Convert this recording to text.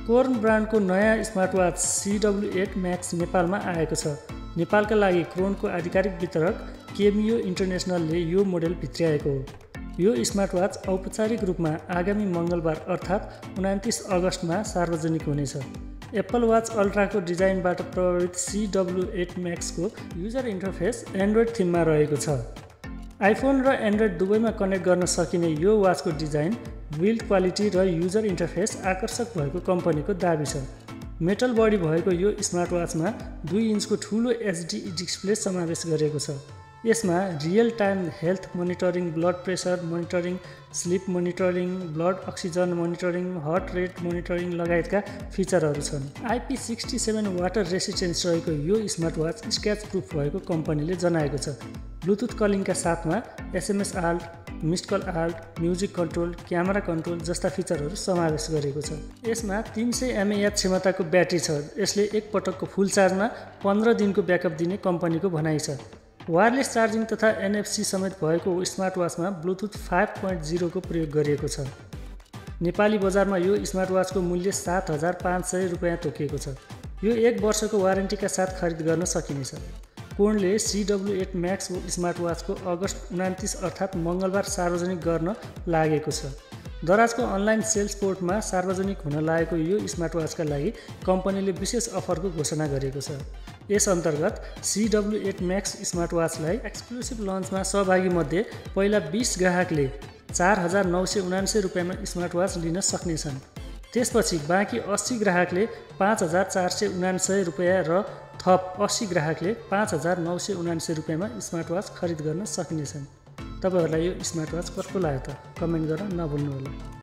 कोर्न ब्रान्डको नयाँ smartwatch CW8 Max नेपालमा आएको छ। नेपालका लागि क्रोनको आधिकारिक वितरक केमियो इन्टरनेसनलले यो मोडेल भित्र्याएको हो। यो स्मार्टवाच औपचारिक रूपमा आगामी मङ्गलबार अर्थात् 29 अगस्तमा सार्वजनिक हुनेछ। एप्पल वाच अल्ट्राको डिजाइनबाट प्रभावित CW8 म्याक्सको युजर इन्टरफेस एन्ड्रोइड थिममा रहेको छ। आइफोन र एन्ड्रोइड दुवैमा कनेक्ट गर्न सकिने यो वाचको डिजाइन, बिल्ड क्वालिटी र युजर इन्टरफेस आकर्षक भएको कम्पनीको दाबी छ। मेटल बडी भएको यो स्मार्टवाचमा 2 इन्चको ठुलो HD डिस्प्ले समावेश गरेको छ। यसमा real time health monitoring, blood pressure monitoring, sleep monitoring, blood oxygen monitoring, heart rate monitoring लगायतका फिचरहरू छन्। IP67 वाटर रेसिस्टेन्स रहेको यो स्मार्टवाच स्क्रैच प्रुफ भएको कम्पनीले जनाएको छ। ब्लुटुथ कलिङका साथमा SMS alert, missed call alert, music control, camera control जस्ता फिचरहरू समावेश गरेको छ। यसमा 300 mAh क्षमताको ब्याट्री छ। यसले एक पटकको फुल चार्जमा 15 दिनको ब्याकअप दिने कम्पनीको भनाइ छ। वायरलेस चार्जिङ तथा NFC समेत भएको स्मार्टवाचमा ब्लुटुथ 5.0 को प्रयोग गरिएको छ। नेपाली बजारमा यो स्मार्टवाचको मूल्य 7,500 रुपैयाँ तोकिएको छ। यो 1 वर्षको वारेन्टीका साथ खरिद गर्न सकिनेछ। कोर्नले CW8 म्याक्स स्मार्टवाचको अगस्त 29 अर्थात् मङ्गलबार सार्वजनिक गर्न लागेको छ। दराजको अनलाइन सेल्स पोर्टमा सार्वजनिक हुन लागेको यो स्मार्टवाचका लागि कम्पनीले विशेष अफरको घोषणा गरेको छ। यस अन्तर्गत CW8 म्याक्स स्मार्टवाचलाई एक्सक्लुसिभ लन्चमा सहभागी मध्ये पहिला 20 ग्राहकले 4,979 रुपैयाँमा स्मार्टवाच लिन सक्नेछन्। त्यसपछि बाँकी 80 ग्राहकले 5,479 रुपैयाँ र थप 80 ग्राहकले 5,979 रुपैयाँमा स्मार्टवाच खरिद गर्न सक्नेछन्। तपाईहरुलाई यो स्मार्टवाच कस्तो लाग्यो त कमेन्ट गर्न नभुल्नुहोला।